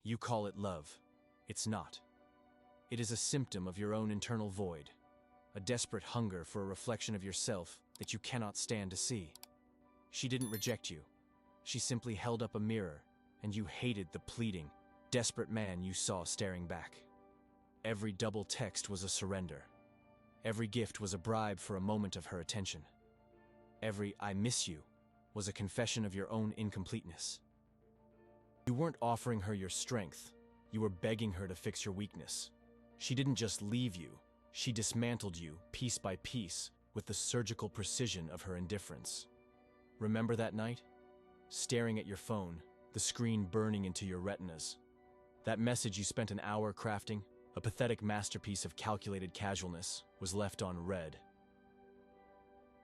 You call it love. It's not. It is a symptom of your own internal void, a desperate hunger for a reflection of yourself that you cannot stand to see. She didn't reject you. She simply held up a mirror, and you hated the pleading, desperate man you saw staring back. Every double text was a surrender. Every gift was a bribe for a moment of her attention. Every "I miss you" was a confession of your own incompleteness. You weren't offering her your strength, you were begging her to fix your weakness. She didn't just leave you, she dismantled you piece by piece with the surgical precision of her indifference. Remember that night? Staring at your phone, the screen burning into your retinas. That message you spent an hour crafting, a pathetic masterpiece of calculated casualness, was left unread.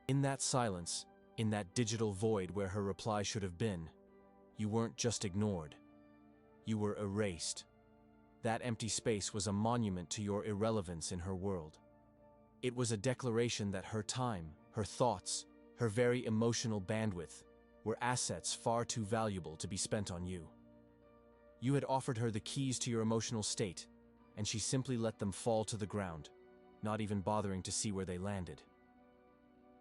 In that silence, in that digital void where her reply should have been, you weren't just ignored. You were erased. That empty space was a monument to your irrelevance in her world. It was a declaration that her time, her thoughts, her very emotional bandwidth were assets far too valuable to be spent on you. You had offered her the keys to your emotional state, and she simply let them fall to the ground, not even bothering to see where they landed.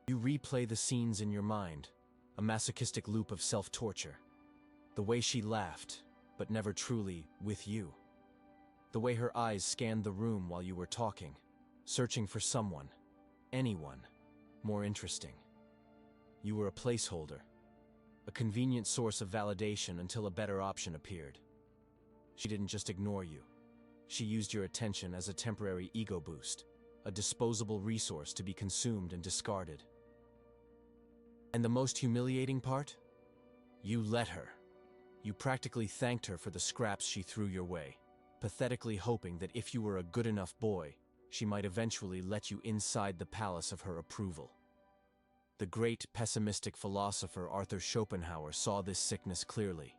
You replay the scenes in your mind, a masochistic loop of self-torture. The way she laughed, but never truly with you. The way her eyes scanned the room while you were talking, searching for someone, anyone, more interesting. You were a placeholder, a convenient source of validation until a better option appeared. She didn't just ignore you. She used your attention as a temporary ego boost, a disposable resource to be consumed and discarded. And the most humiliating part? You let her. You practically thanked her for the scraps she threw your way, pathetically hoping that if you were a good enough boy, she might eventually let you inside the palace of her approval. The great pessimistic philosopher Arthur Schopenhauer saw this sickness clearly.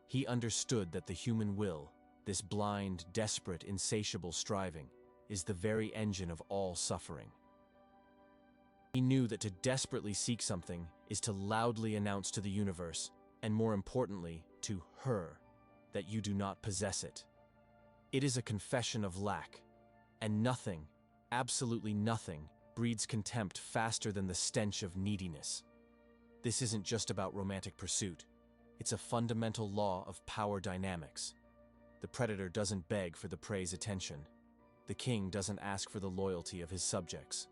He understood that the human will, this blind, desperate, insatiable striving, is the very engine of all suffering. He knew that to desperately seek something is to loudly announce to the universe, and more importantly, to her, that you do not possess it. It is a confession of lack, and nothing, absolutely nothing, breeds contempt faster than the stench of neediness. This isn't just about romantic pursuit. It's a fundamental law of power dynamics. The predator doesn't beg for the prey's attention. The king doesn't ask for the loyalty of his subjects.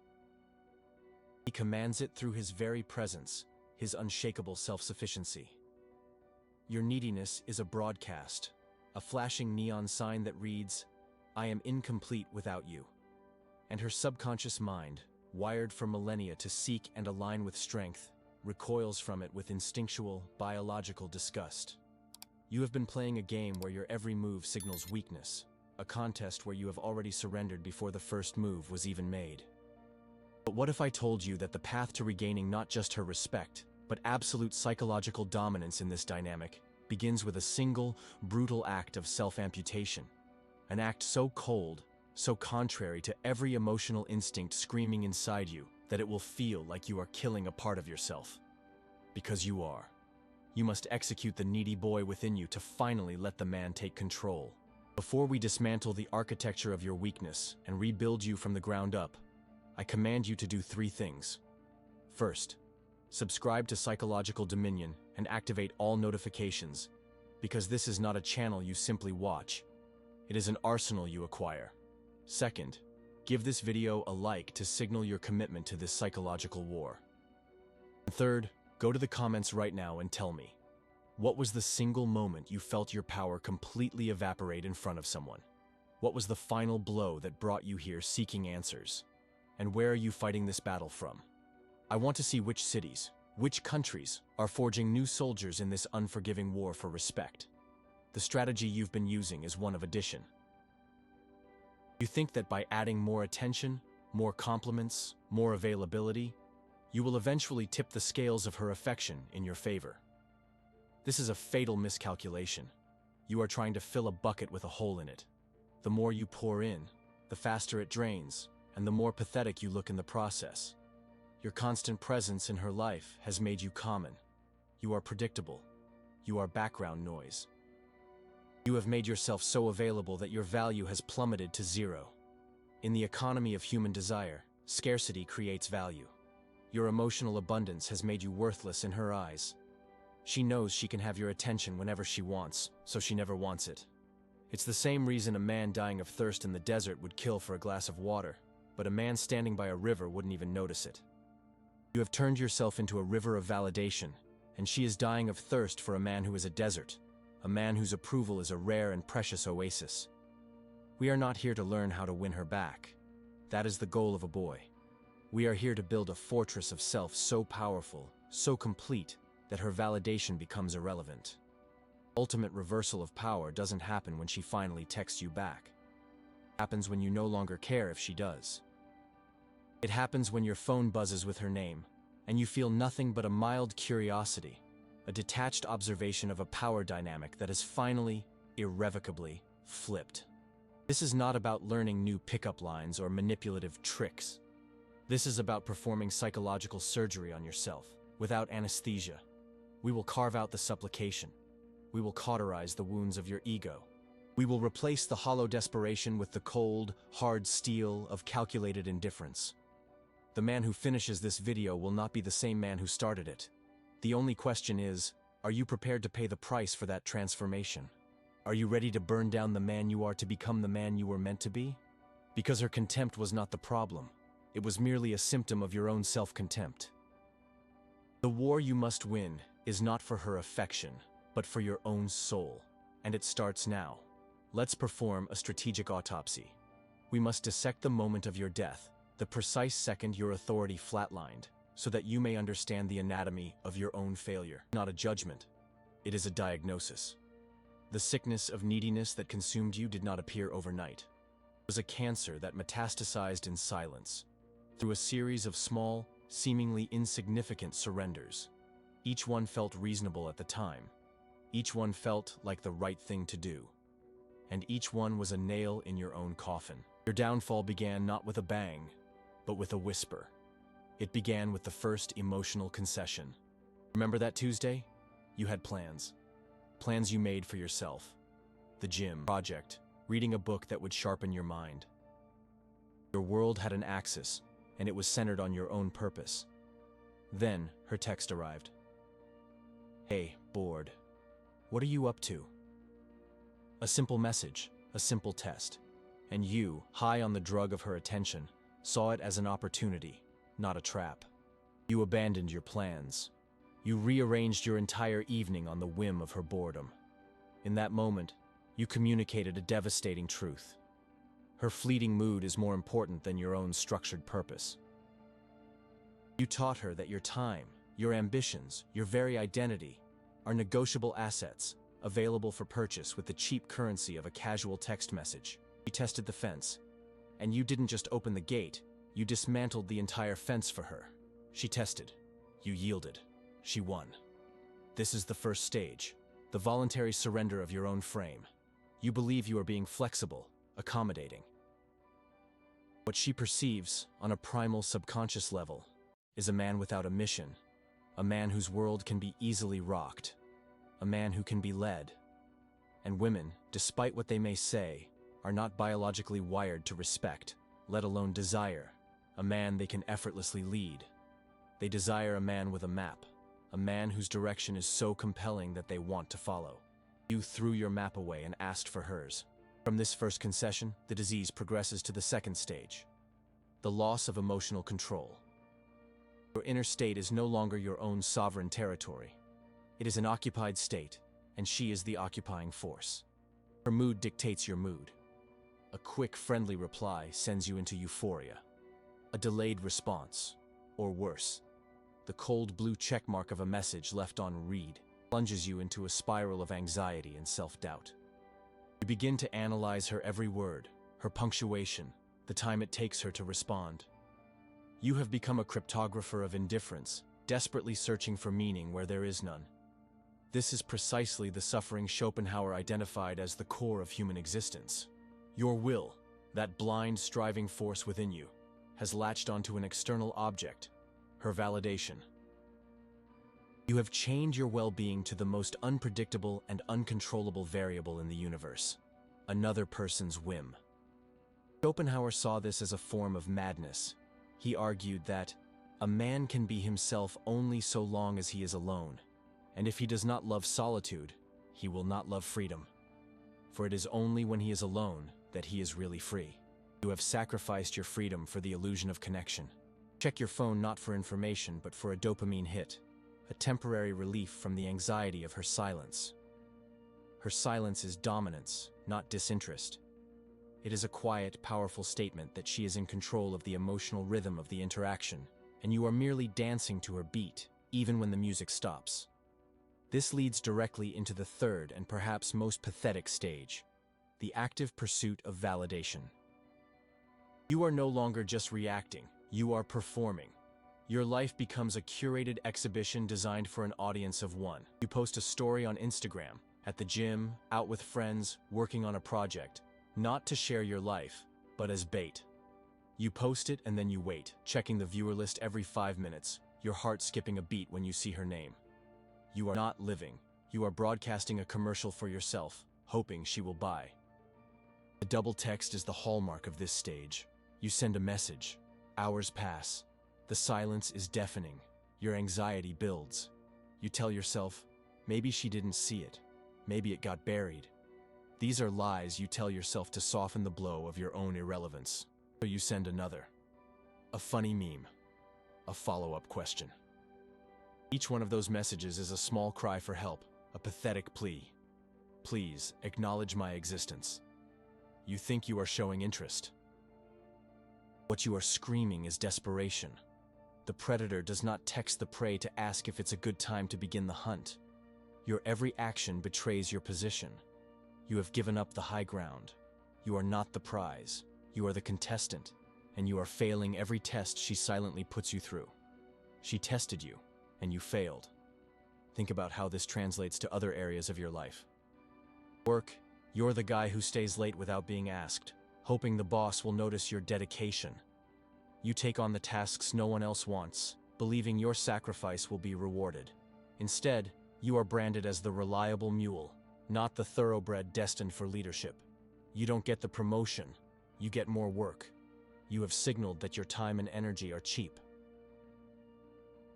He commands it through his very presence, his unshakable self-sufficiency. Your neediness is a broadcast, a flashing neon sign that reads, "I am incomplete without you." And her subconscious mind, wired for millennia to seek and align with strength, recoils from it with instinctual, biological disgust. You have been playing a game where your every move signals weakness, a contest where you have already surrendered before the first move was even made. But what if I told you that the path to regaining not just her respect, but absolute psychological dominance in this dynamic begins with a single, brutal act of self-amputation, an act so cold, so contrary to every emotional instinct screaming inside you that it will feel like you are killing a part of yourself. Because you are. You must execute the needy boy within you to finally let the man take control. Before we dismantle the architecture of your weakness and rebuild you from the ground up, I command you to do 3 things. First, subscribe to Psychological Dominion and activate all notifications, because this is not a channel you simply watch. It is an arsenal you acquire. Second, give this video a like to signal your commitment to this psychological war. And third, go to the comments right now and tell me, what was the single moment you felt your power completely evaporate in front of someone? What was the final blow that brought you here seeking answers? And where are you fighting this battle from? I want to see which cities, which countries are forging new soldiers in this unforgiving war for respect. The strategy you've been using is one of addition. You think that by adding more attention, more compliments, more availability, you will eventually tip the scales of her affection in your favor. This is a fatal miscalculation. You are trying to fill a bucket with a hole in it. The more you pour in, the faster it drains, and the more pathetic you look in the process. Your constant presence in her life has made you common. You are predictable. You are background noise. You have made yourself so available that your value has plummeted to zero. In the economy of human desire, scarcity creates value. Your emotional abundance has made you worthless in her eyes. She knows she can have your attention whenever she wants, so she never wants it. It's the same reason a man dying of thirst in the desert would kill for a glass of water, but a man standing by a river wouldn't even notice it. You have turned yourself into a river of validation, and she is dying of thirst for a man who is a desert, a man whose approval is a rare and precious oasis. We are not here to learn how to win her back. That is the goal of a boy. We are here to build a fortress of self so powerful, so complete, that her validation becomes irrelevant. Ultimate reversal of power doesn't happen when she finally texts you back. It happens when you no longer care if she does. It happens when your phone buzzes with her name, and you feel nothing but a mild curiosity, a detached observation of a power dynamic that is finally, irrevocably, flipped. This is not about learning new pickup lines or manipulative tricks. This is about performing psychological surgery on yourself, without anesthesia. We will carve out the supplication. We will cauterize the wounds of your ego. We will replace the hollow desperation with the cold, hard steel of calculated indifference. The man who finishes this video will not be the same man who started it. The only question is, are you prepared to pay the price for that transformation? Are you ready to burn down the man you are to become the man you were meant to be? Because her contempt was not the problem. It was merely a symptom of your own self-contempt. The war you must win is not for her affection, but for your own soul. And it starts now. Let's perform a strategic autopsy. We must dissect the moment of your death, the precise second your authority flatlined, so that you may understand the anatomy of your own failure. Not a judgment. It is a diagnosis. The sickness of neediness that consumed you did not appear overnight. It was a cancer that metastasized in silence, through a series of small, seemingly insignificant surrenders. Each one felt reasonable at the time. Each one felt like the right thing to do. And each one was a nail in your own coffin. Your downfall began not with a bang, but with a whisper. It began with the first emotional concession. Remember that Tuesday? You had plans. Plans you made for yourself. The gym, project, reading a book that would sharpen your mind. Your world had an axis, and it was centered on your own purpose. Then, her text arrived. Hey, bored. What are you up to? A simple message, a simple test. And you, high on the drug of her attention, saw it as an opportunity, not a trap. You abandoned your plans. You rearranged your entire evening on the whim of her boredom. In that moment, you communicated a devastating truth. Her fleeting mood is more important than your own structured purpose. You taught her that your time, your ambitions, your very identity, are negotiable assets, available for purchase with the cheap currency of a casual text message. You tested the fence, and you didn't just open the gate, you dismantled the entire fence for her. She tested. You yielded. She won. This is the first stage, the voluntary surrender of your own frame. You believe you are being flexible, accommodating. What she perceives, on a primal subconscious level, is a man without a mission, a man whose world can be easily rocked, a man who can be led. And women, despite what they may say, are not biologically wired to respect, let alone desire, a man they can effortlessly lead. They desire a man with a map, a man whose direction is so compelling that they want to follow. You threw your map away and asked for hers. From this first concession, the disease progresses to the second stage, the loss of emotional control. Your inner state is no longer your own sovereign territory. It is an occupied state, and she is the occupying force. Her mood dictates your mood. A quick, friendly reply sends you into euphoria. A delayed response, or worse, the cold blue checkmark of a message left on read, plunges you into a spiral of anxiety and self-doubt. You begin to analyze her every word, her punctuation, the time it takes her to respond. You have become a cryptographer of indifference, desperately searching for meaning where there is none. This is precisely the suffering Schopenhauer identified as the core of human existence. Your will, that blind, striving force within you, has latched onto an external object, her validation. You have chained your well-being to the most unpredictable and uncontrollable variable in the universe, another person's whim. Schopenhauer saw this as a form of madness. He argued that a man can be himself only so long as he is alone, and if he does not love solitude, he will not love freedom. For it is only when he is alone that he is really free. You have sacrificed your freedom for the illusion of connection. Check your phone not for information but for a dopamine hit, a temporary relief from the anxiety of her silence. Her silence is dominance, not disinterest. It is a quiet, powerful statement that she is in control of the emotional rhythm of the interaction, and you are merely dancing to her beat, even when the music stops. This leads directly into the third and perhaps most pathetic stage, the active pursuit of validation. You are no longer just reacting, you are performing. Your life becomes a curated exhibition designed for an audience of one. You post a story on Instagram, at the gym, out with friends, working on a project, not to share your life, but as bait. You post it and then you wait, checking the viewer list every 5 minutes, your heart skipping a beat when you see her name. You are not living, you are broadcasting a commercial for yourself, hoping she will buy. The double text is the hallmark of this stage. You send a message. Hours pass. The silence is deafening. Your anxiety builds. You tell yourself, maybe she didn't see it. Maybe it got buried. These are lies you tell yourself to soften the blow of your own irrelevance. So you send another. A funny meme. A follow-up question. Each one of those messages is a small cry for help, a pathetic plea. Please, acknowledge my existence. You think you are showing interest. What you are screaming is desperation. The predator does not text the prey to ask if it's a good time to begin the hunt. Your every action betrays your position. You have given up the high ground. You are not the prize. You are the contestant, and you are failing every test she silently puts you through. She tested you, and you failed. Think about how this translates to other areas of your life. Work, you're the guy who stays late without being asked, hoping the boss will notice your dedication. You take on the tasks no one else wants, believing your sacrifice will be rewarded. Instead, you are branded as the reliable mule, not the thoroughbred destined for leadership. You don't get the promotion, you get more work. You have signaled that your time and energy are cheap.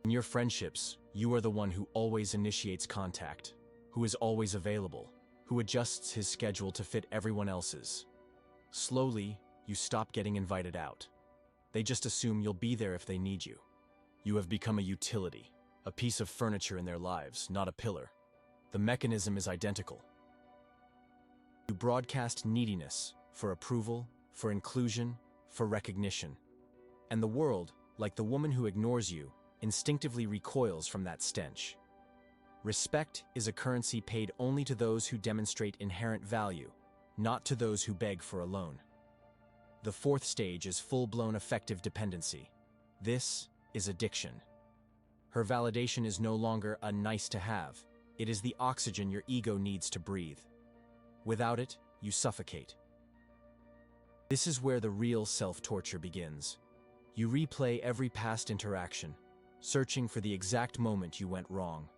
In your friendships, you are the one who always initiates contact, who is always available, who adjusts his schedule to fit everyone else's. Slowly, you stop getting invited out. They just assume you'll be there if they need you. You have become a utility, a piece of furniture in their lives, not a pillar. The mechanism is identical. You broadcast neediness for approval, for inclusion, for recognition. And the world, like the woman who ignores you, instinctively recoils from that stench. Respect is a currency paid only to those who demonstrate inherent value, not to those who beg for a loan. The fourth stage is full-blown affective dependency. This is addiction. Her validation is no longer a nice-to-have. It is the oxygen your ego needs to breathe. Without it, you suffocate. This is where the real self-torture begins. You replay every past interaction, searching for the exact moment you went wrong.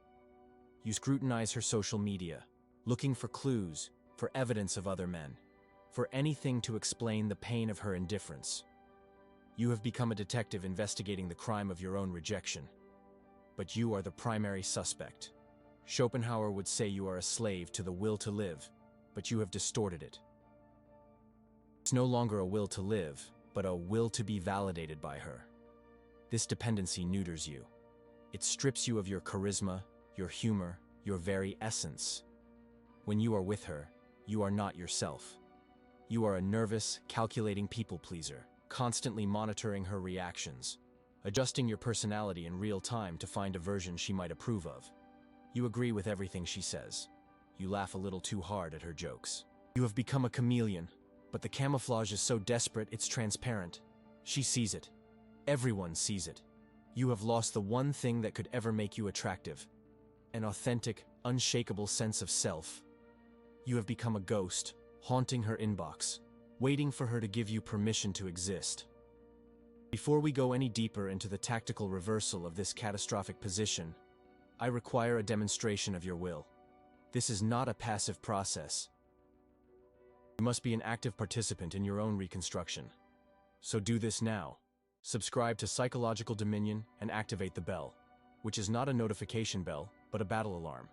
You scrutinize her social media, looking for clues, for evidence of other men, for anything to explain the pain of her indifference. You have become a detective investigating the crime of your own rejection. But you are the primary suspect. Schopenhauer would say you are a slave to the will to live, but you have distorted it. It's no longer a will to live, but a will to be validated by her. This dependency neuters you. It strips you of your charisma, your humor, your very essence. When you are with her, you are not yourself. You are a nervous, calculating people-pleaser, constantly monitoring her reactions, adjusting your personality in real time to find a version she might approve of. You agree with everything she says. You laugh a little too hard at her jokes. You have become a chameleon, but the camouflage is so desperate it's transparent. She sees it. Everyone sees it. You have lost the one thing that could ever make you attractive. An authentic, unshakable sense of self. You have become a ghost, haunting her inbox, waiting for her to give you permission to exist. Before we go any deeper into the tactical reversal of this catastrophic position, I require a demonstration of your will. This is not a passive process. You must be an active participant in your own reconstruction. So do this now. Subscribe to Psychological Dominion and activate the bell, which is not a notification bell, but a battle alarm.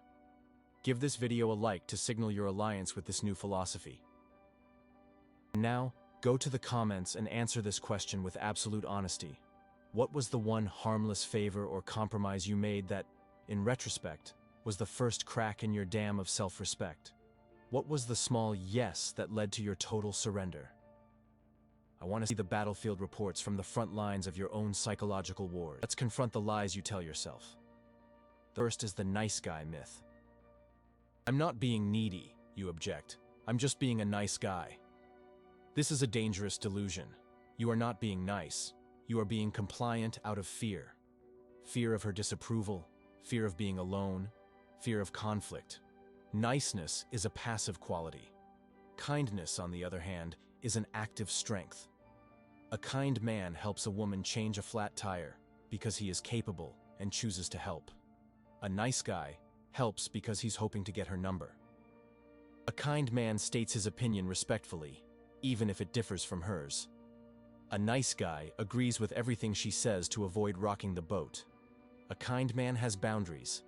Give this video a like to signal your alliance with this new philosophy. Now, go to the comments and answer this question with absolute honesty. What was the one harmless favor or compromise you made that, in retrospect, was the first crack in your dam of self-respect? What was the small yes that led to your total surrender? I want to see the battlefield reports from the front lines of your own psychological wars. Let's confront the lies you tell yourself. The first is the nice guy myth. I'm not being needy, you object. I'm just being a nice guy. This is a dangerous delusion. You are not being nice. You are being compliant out of fear. Fear of her disapproval, fear of being alone, fear of conflict. Niceness is a passive quality. Kindness, on the other hand, is an active strength. A kind man helps a woman change a flat tire because he is capable and chooses to help. A nice guy helps because he's hoping to get her number. A kind man states his opinion respectfully, even if it differs from hers. A nice guy agrees with everything she says to avoid rocking the boat. A kind man has boundaries.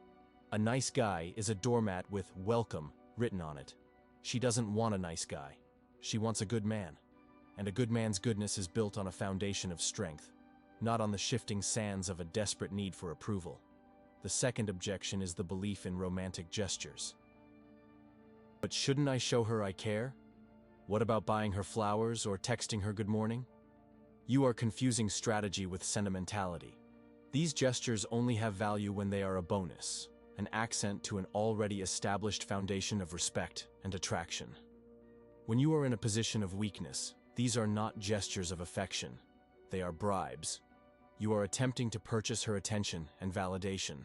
A nice guy is a doormat with "welcome" written on it. She doesn't want a nice guy. She wants a good man. And a good man's goodness is built on a foundation of strength, not on the shifting sands of a desperate need for approval. The second objection is the belief in romantic gestures. But shouldn't I show her I care? What about buying her flowers or texting her good morning? You are confusing strategy with sentimentality. These gestures only have value when they are a bonus, an accent to an already established foundation of respect and attraction. When you are in a position of weakness, these are not gestures of affection. They are bribes. You are attempting to purchase her attention and validation.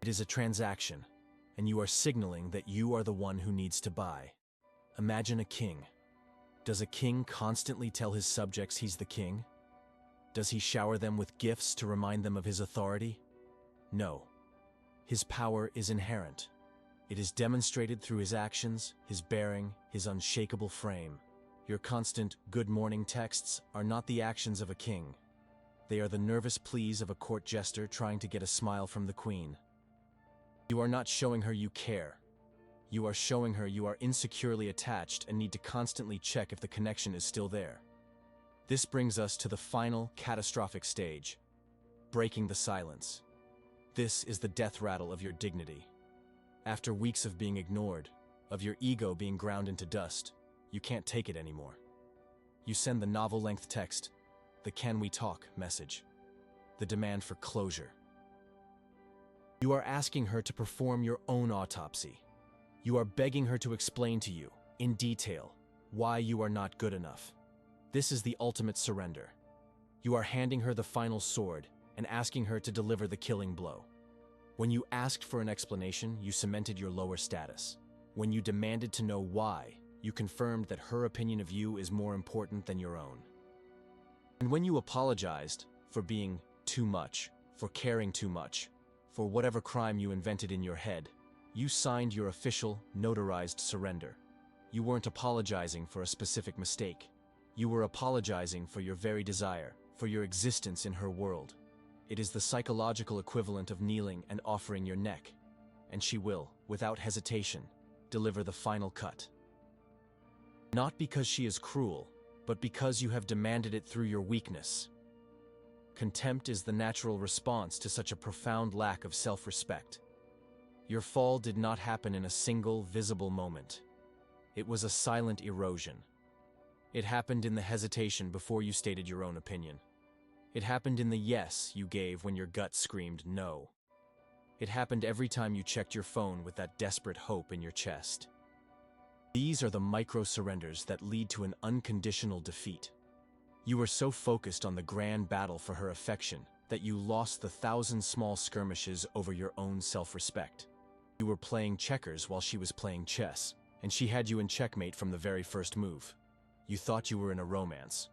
It is a transaction, and you are signaling that you are the one who needs to buy. Imagine a king. Does a king constantly tell his subjects he's the king? Does he shower them with gifts to remind them of his authority? No. His power is inherent. It is demonstrated through his actions, his bearing, his unshakable frame. Your constant good morning texts are not the actions of a king. They are the nervous pleas of a court jester trying to get a smile from the queen. You are not showing her you care. You are showing her you are insecurely attached and need to constantly check if the connection is still there. This brings us to the final catastrophic stage, breaking the silence. This is the death rattle of your dignity. After weeks of being ignored, of your ego being ground into dust, you can't take it anymore. You send the novel-length text, the "can we talk" message, the demand for closure. You are asking her to perform your own autopsy. You are begging her to explain to you, in detail, why you are not good enough. This is the ultimate surrender. You are handing her the final sword and asking her to deliver the killing blow. When you asked for an explanation, you cemented your lower status. When you demanded to know why, you confirmed that her opinion of you is more important than your own. And when you apologized for being too much, for caring too much, for whatever crime you invented in your head, you signed your official, notarized surrender. You weren't apologizing for a specific mistake. You were apologizing for your very desire, for your existence in her world. It is the psychological equivalent of kneeling and offering your neck, and she will, without hesitation, deliver the final cut. Not because she is cruel, but because you have demanded it through your weakness. Contempt is the natural response to such a profound lack of self-respect. Your fall did not happen in a single, visible moment. It was a silent erosion. It happened in the hesitation before you stated your own opinion. It happened in the yes you gave when your gut screamed no. It happened every time you checked your phone with that desperate hope in your chest. These are the micro-surrenders that lead to an unconditional defeat. You were so focused on the grand battle for her affection that you lost the 1,000 small skirmishes over your own self-respect. You were playing checkers while she was playing chess, and she had you in checkmate from the very first move. You thought you were in a romance.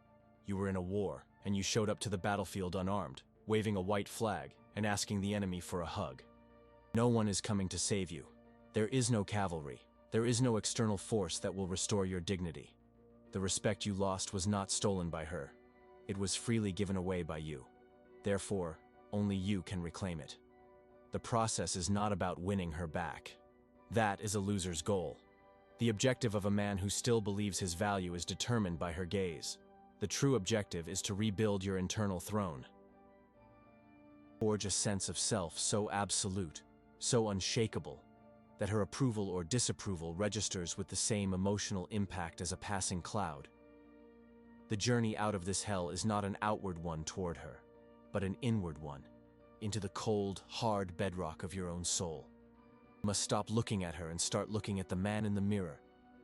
You were in a war, and you showed up to the battlefield unarmed, waving a white flag and asking the enemy for a hug. No one is coming to save you. There is no cavalry. There is no external force that will restore your dignity. The respect you lost was not stolen by her. It was freely given away by you. Therefore, only you can reclaim it. The process is not about winning her back. That is a loser's goal. The objective of a man who still believes his value is determined by her gaze. The true objective is to rebuild your internal throne. Forge a sense of self so absolute, so unshakable, that her approval or disapproval registers with the same emotional impact as a passing cloud. The journey out of this hell is not an outward one toward her, but an inward one, into the cold, hard bedrock of your own soul. You must stop looking at her and start looking at the man in the mirror,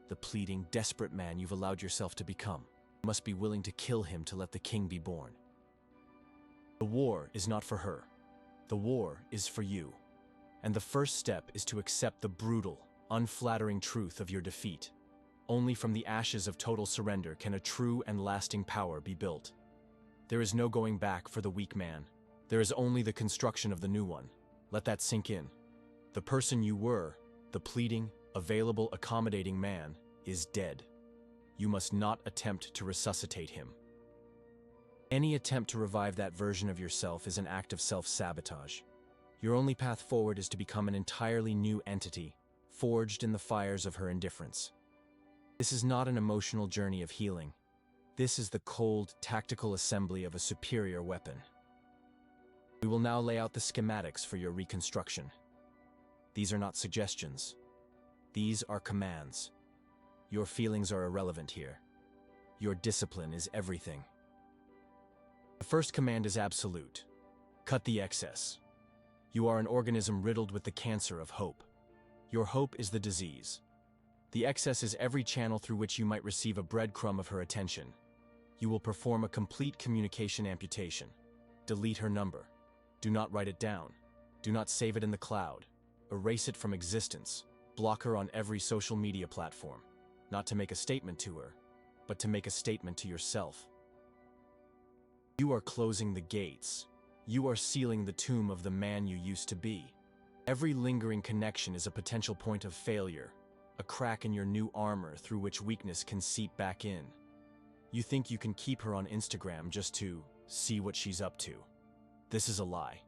the pleading, desperate man you've allowed yourself to become. You must be willing to kill him to let the king be born. The war is not for her. The war is for you. And the first step is to accept the brutal, unflattering truth of your defeat. Only from the ashes of total surrender can a true and lasting power be built. There is no going back for the weak man. There is only the construction of the new one. Let that sink in. The person you were, the pleading, available, accommodating man, is dead. You must not attempt to resuscitate him. Any attempt to revive that version of yourself is an act of self-sabotage. Your only path forward is to become an entirely new entity, forged in the fires of her indifference. This is not an emotional journey of healing. This is the cold, tactical assembly of a superior weapon. We will now lay out the schematics for your reconstruction. These are not suggestions. These are commands. Your feelings are irrelevant here. Your discipline is everything. The first command is absolute. Cut the excess. You are an organism riddled with the cancer of hope. Your hope is the disease. The excess is every channel through which you might receive a breadcrumb of her attention. You will perform a complete communication amputation. Delete her number. Do not write it down. Do not save it in the cloud. Erase it from existence. Block her on every social media platform. Not to make a statement to her, but to make a statement to yourself. You are closing the gates. You are sealing the tomb of the man you used to be. Every lingering connection is a potential point of failure, a crack in your new armor through which weakness can seep back in. You think you can keep her on Instagram just to see what she's up to. This is a lie.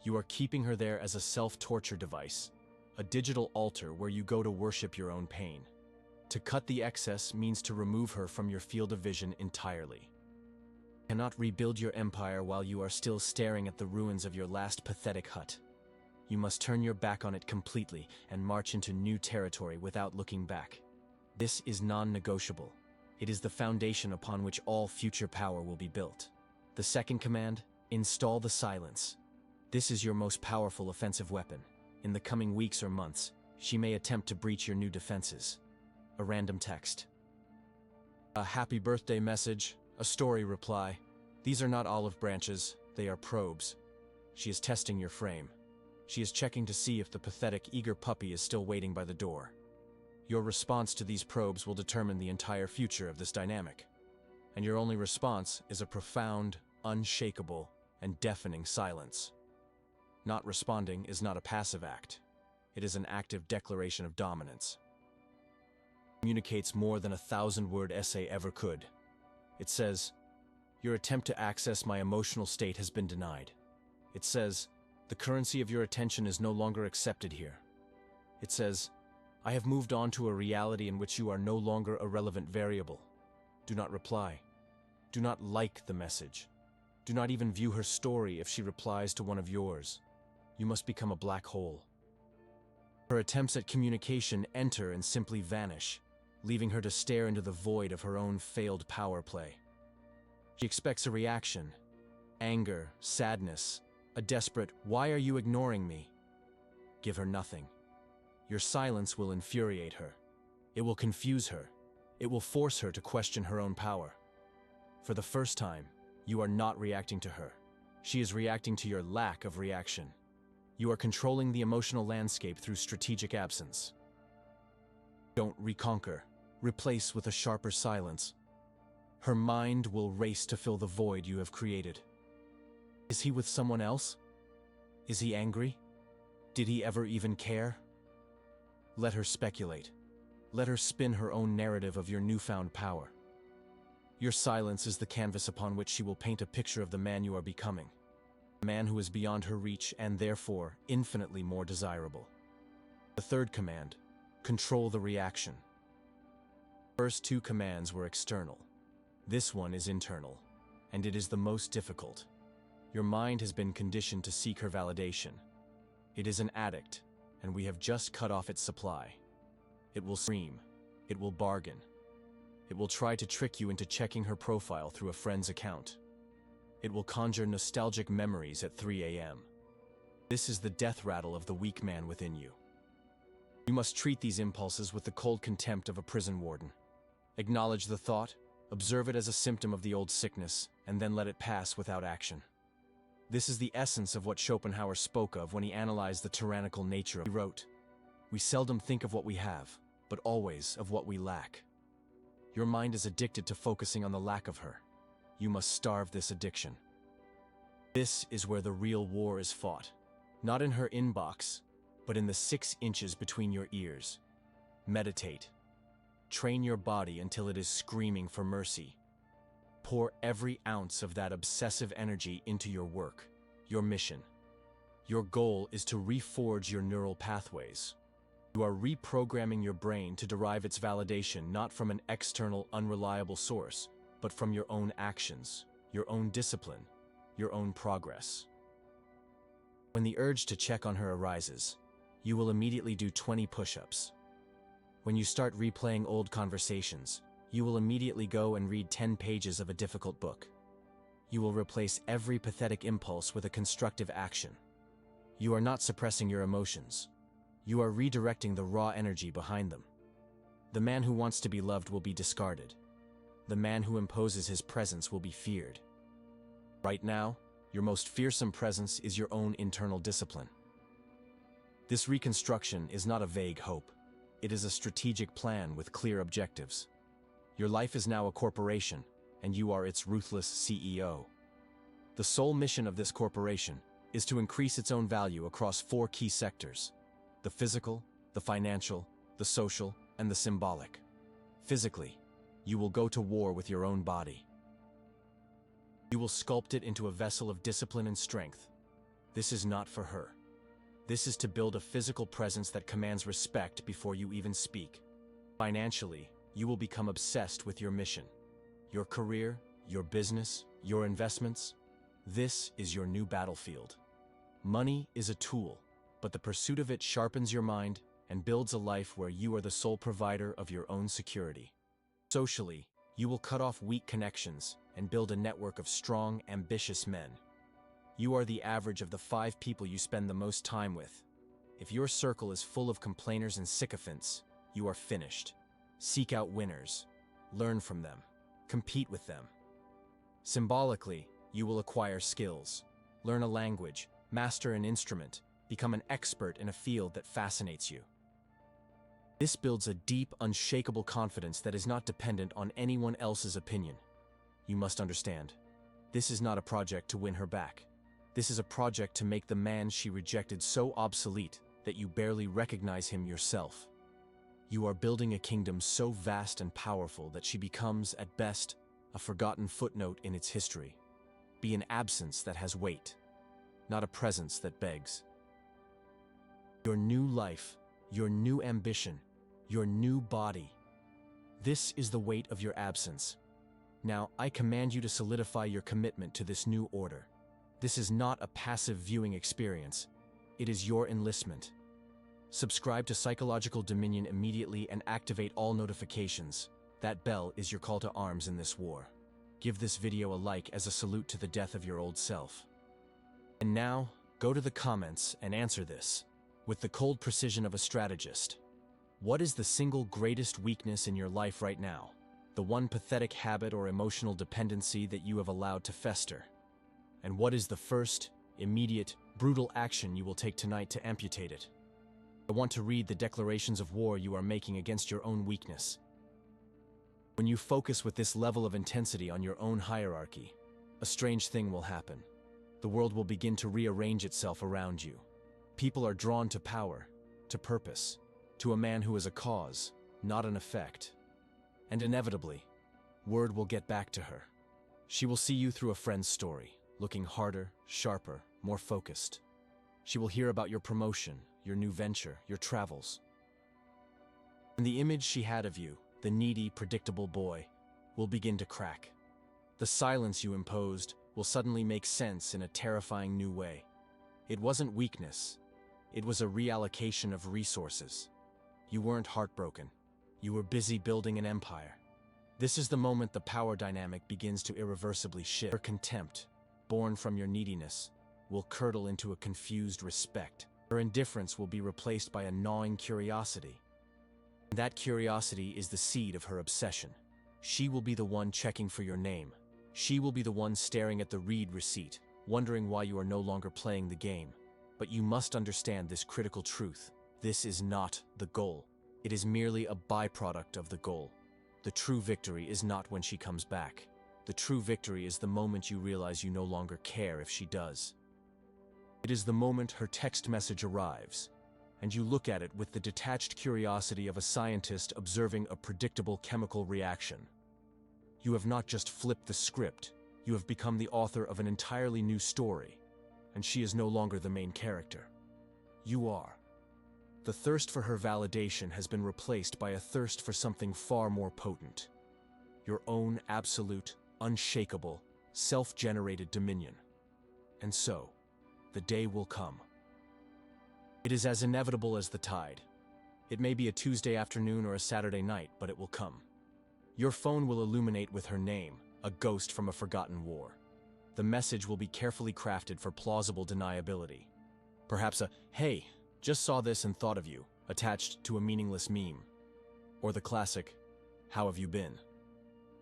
You are keeping her there as a self-torture device, a digital altar where you go to worship your own pain. To cut the excess means to remove her from your field of vision entirely. You cannot rebuild your empire while you are still staring at the ruins of your last pathetic hut. You must turn your back on it completely and march into new territory without looking back. This is non-negotiable. It is the foundation upon which all future power will be built. The second command, install the silence. This is your most powerful offensive weapon. In the coming weeks or months, she may attempt to breach your new defenses. A random text. A happy birthday message. A story reply. These are not olive branches, they are probes. She is testing your frame. She is checking to see if the pathetic, eager puppy is still waiting by the door. Your response to these probes will determine the entire future of this dynamic. And your only response is a profound, unshakable, and deafening silence. Not responding is not a passive act. It is an active declaration of dominance. It communicates more than a 1,000-word essay ever could. It says, your attempt to access my emotional state has been denied. It says, the currency of your attention is no longer accepted here. It says, I have moved on to a reality in which you are no longer a relevant variable. Do not reply. Do not like the message. Do not even view her story if she replies to one of yours. You must become a black hole. Her attempts at communication enter and simply vanish, leaving her to stare into the void of her own failed power play. She expects a reaction, anger, sadness, a desperate, why are you ignoring me? Give her nothing. Your silence will infuriate her. It will confuse her. It will force her to question her own power. For the first time, you are not reacting to her. She is reacting to your lack of reaction. You are controlling the emotional landscape through strategic absence. Don't reconquer. Replace with a sharper silence. Her mind will race to fill the void you have created. Is he with someone else? Is he angry? Did he ever even care? Let her speculate. Let her spin her own narrative of your newfound power. Your silence is the canvas upon which she will paint a picture of the man you are becoming. A man who is beyond her reach and therefore infinitely more desirable. The third command, control the reaction. The first two commands were external. This one is internal, and it is the most difficult. Your mind has been conditioned to seek her validation. It is an addict, and we have just cut off its supply. It will scream. It will bargain. It will try to trick you into checking her profile through a friend's account. It will conjure nostalgic memories at 3 a.m. This is the death rattle of the weak man within you. You must treat these impulses with the cold contempt of a prison warden. Acknowledge the thought, observe it as a symptom of the old sickness, and then let it pass without action. This is the essence of what Schopenhauer spoke of when he analyzed the tyrannical nature of. He wrote, "We seldom think of what we have, but always of what we lack." Your mind is addicted to focusing on the lack of her. You must starve this addiction. This is where the real war is fought. Not in her inbox, but in the 6 inches between your ears. Meditate. Train your body until it is screaming for mercy. Pour every ounce of that obsessive energy into your work, your mission. Your goal is to reforge your neural pathways. You are reprogramming your brain to derive its validation not from an external, unreliable source, but from your own actions, your own discipline, your own progress. When the urge to check on her arises, you will immediately do 20 push-ups. When you start replaying old conversations, you will immediately go and read 10 pages of a difficult book. You will replace every pathetic impulse with a constructive action. You are not suppressing your emotions. You are redirecting the raw energy behind them. The man who wants to be loved will be discarded. The man who imposes his presence will be feared. Right now, your most fearsome presence is your own internal discipline. This reconstruction is not a vague hope. It is a strategic plan with clear objectives. Your life is now a corporation, and you are its ruthless CEO. The sole mission of this corporation is to increase its own value across 4 key sectors: the physical, the financial, the social, and the symbolic. Physically, you will go to war with your own body. You will sculpt it into a vessel of discipline and strength. This is not for her. This is to build a physical presence that commands respect before you even speak. Financially, you will become obsessed with your mission, your career, your business, your investments. This is your new battlefield. Money is a tool, but the pursuit of it sharpens your mind and builds a life where you are the sole provider of your own security. Socially, you will cut off weak connections and build a network of strong, ambitious men. You are the average of the 5 people you spend the most time with. If your circle is full of complainers and sycophants, you are finished. Seek out winners. Learn from them. Compete with them. Symbolically, you will acquire skills. Learn a language, master an instrument, become an expert in a field that fascinates you. This builds a deep, unshakable confidence that is not dependent on anyone else's opinion. You must understand, this is not a project to win her back. This is a project to make the man she rejected so obsolete that you barely recognize him yourself. You are building a kingdom so vast and powerful that she becomes, at best, a forgotten footnote in its history. Be an absence that has weight, not a presence that begs. Your new life, your new ambition, your new body. This is the weight of your absence. Now, I command you to solidify your commitment to this new order. This is not a passive viewing experience. It is your enlistment. Subscribe to Psychological Dominion immediately and activate all notifications. That bell is your call to arms in this war. Give this video a like as a salute to the death of your old self. And now, go to the comments and answer this, with the cold precision of a strategist. What is the single greatest weakness in your life right now? The one pathetic habit or emotional dependency that you have allowed to fester? And what is the first, immediate, brutal action you will take tonight to amputate it? I want to read the declarations of war you are making against your own weakness. When you focus with this level of intensity on your own hierarchy, a strange thing will happen. The world will begin to rearrange itself around you. People are drawn to power, to purpose, to a man who is a cause, not an effect. And inevitably, word will get back to her. She will see you through a friend's story, looking harder, sharper, more focused. She will hear about your promotion, your new venture, your travels. And the image she had of you, the needy, predictable boy, will begin to crack. The silence you imposed will suddenly make sense in a terrifying new way. It wasn't weakness. It was a reallocation of resources. You weren't heartbroken. You were busy building an empire. This is the moment the power dynamic begins to irreversibly shift. Her contempt, born from your neediness, will curdle into a confused respect. Her indifference will be replaced by a gnawing curiosity. That curiosity is the seed of her obsession. She will be the one checking for your name. She will be the one staring at the read receipt, wondering why you are no longer playing the game. But you must understand this critical truth. This is not the goal. It is merely a byproduct of the goal. The true victory is not when she comes back. The true victory is the moment you realize you no longer care if she does. It is the moment her text message arrives, and you look at it with the detached curiosity of a scientist observing a predictable chemical reaction. You have not just flipped the script, you have become the author of an entirely new story, and she is no longer the main character. You are. The thirst for her validation has been replaced by a thirst for something far more potent. Your own absolute, unshakable, self-generated dominion. And so, the day will come. It is as inevitable as the tide. It may be a Tuesday afternoon or a Saturday night, but it will come. Your phone will illuminate with her name, a ghost from a forgotten war. The message will be carefully crafted for plausible deniability. Perhaps a, "Hey, just saw this and thought of you," attached to a meaningless meme. Or the classic, "How have you been?"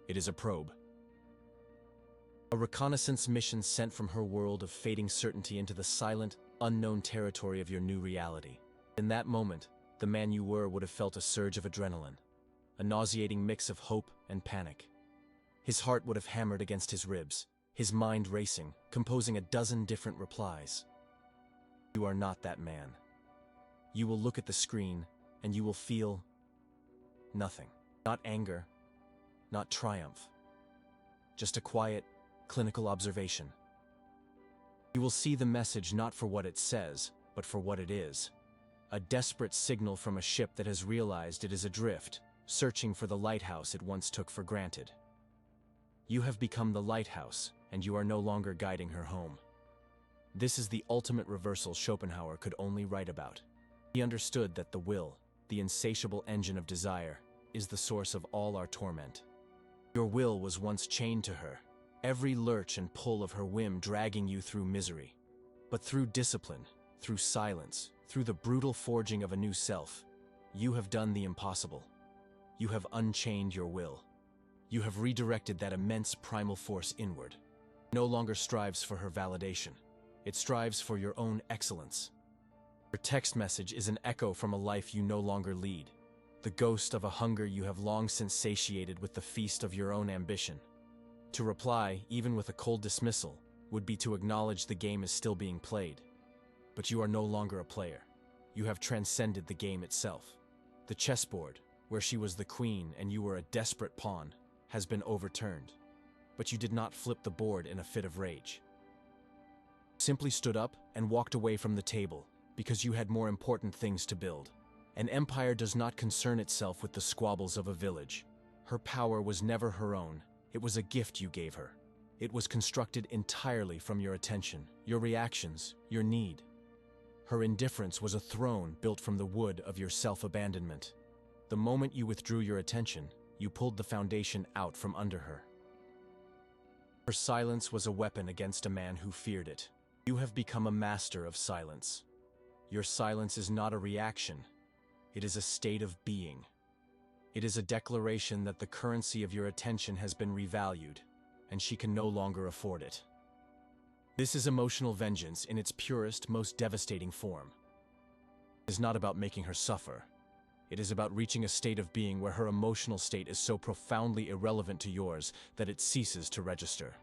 It is a probe. A reconnaissance mission sent from her world of fading certainty into the silent, unknown territory of your new reality. In that moment, the man you were would have felt a surge of adrenaline, a nauseating mix of hope and panic. His heart would have hammered against his ribs, his mind racing, composing a dozen different replies. You are not that man. You will look at the screen, and you will feel nothing. Not anger, not triumph. Just a quiet, clinical observation. You will see the message not for what it says, but for what it is. A desperate signal from a ship that has realized it is adrift, searching for the lighthouse it once took for granted. You have become the lighthouse, and you are no longer guiding her home. This is the ultimate reversal Schopenhauer could only write about. He understood that the will, the insatiable engine of desire, is the source of all our torment. Your will was once chained to her, every lurch and pull of her whim dragging you through misery. But through discipline, through silence, through the brutal forging of a new self, you have done the impossible. You have unchained your will. You have redirected that immense primal force inward. It no longer strives for her validation. It strives for your own excellence. Your text message is an echo from a life you no longer lead, the ghost of a hunger you have long since satiated with the feast of your own ambition. To reply, even with a cold dismissal, would be to acknowledge the game is still being played. But you are no longer a player. You have transcended the game itself. The chessboard, where she was the queen and you were a desperate pawn, has been overturned. But you did not flip the board in a fit of rage. You simply stood up and walked away from the table because you had more important things to build. An empire does not concern itself with the squabbles of a village. Her power was never her own. It was a gift you gave her. It was constructed entirely from your attention, your reactions, your need. Her indifference was a throne built from the wood of your self-abandonment. The moment you withdrew your attention, you pulled the foundation out from under her. Her silence was a weapon against a man who feared it. You have become a master of silence. Your silence is not a reaction. It is a state of being. It is a declaration that the currency of your attention has been revalued, and she can no longer afford it. This is emotional vengeance in its purest, most devastating form. It is not about making her suffer. It is about reaching a state of being where her emotional state is so profoundly irrelevant to yours that it ceases to register.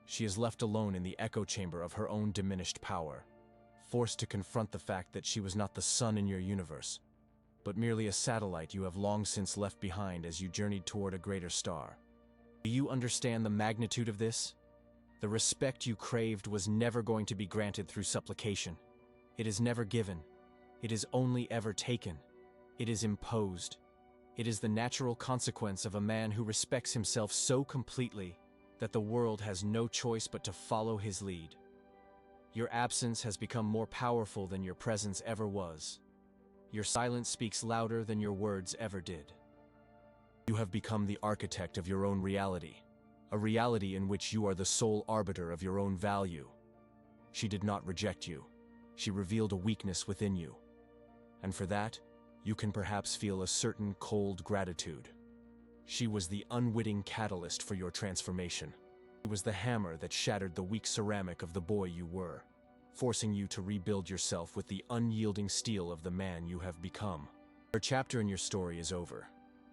She is left alone in the echo chamber of her own diminished power, forced to confront the fact that she was not the sun in your universe, but merely a satellite you have long since left behind as you journeyed toward a greater star. Do you understand the magnitude of this? The respect you craved was never going to be granted through supplication. It is never given. It is only ever taken. It is imposed. It is the natural consequence of a man who respects himself so completely that the world has no choice but to follow his lead. Your absence has become more powerful than your presence ever was. Your silence speaks louder than your words ever did. You have become the architect of your own reality, a reality in which you are the sole arbiter of your own value. She did not reject you. She revealed a weakness within you. And for that, you can perhaps feel a certain cold gratitude. She was the unwitting catalyst for your transformation. It was the hammer that shattered the weak ceramic of the boy you were, forcing you to rebuild yourself with the unyielding steel of the man you have become. Her chapter in your story is over.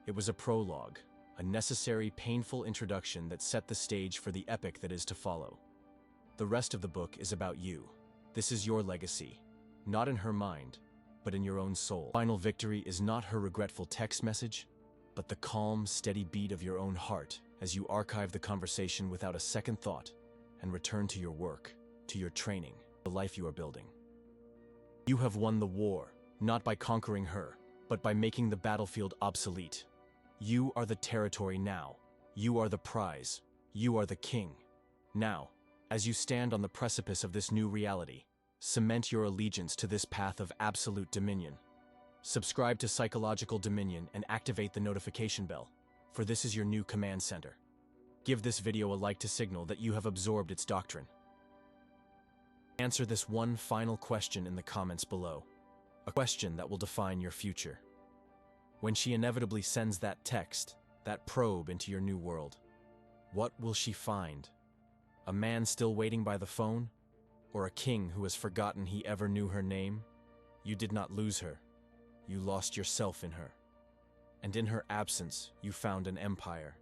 It was a prologue, a necessary, painful introduction that set the stage for the epic that is to follow. The rest of the book is about you. This is your legacy, not in her mind, but in your own soul. Final victory is not her regretful text message, but the calm, steady beat of your own heart as you archive the conversation without a second thought and return to your work, to your training, the life you are building. You have won the war, not by conquering her, but by making the battlefield obsolete. You are the territory now. You are the prize. You are the king. Now, as you stand on the precipice of this new reality, cement your allegiance to this path of absolute dominion. Subscribe to Psychological Dominion and activate the notification bell, for this is your new command center. Give this video a like to signal that you have absorbed its doctrine. Answer this one final question in the comments below, a question that will define your future. When she inevitably sends that text, that probe into your new world, what will she find? A man still waiting by the phone? Or a king who has forgotten he ever knew her name? You did not lose her. You lost yourself in her. And in her absence, you found an empire.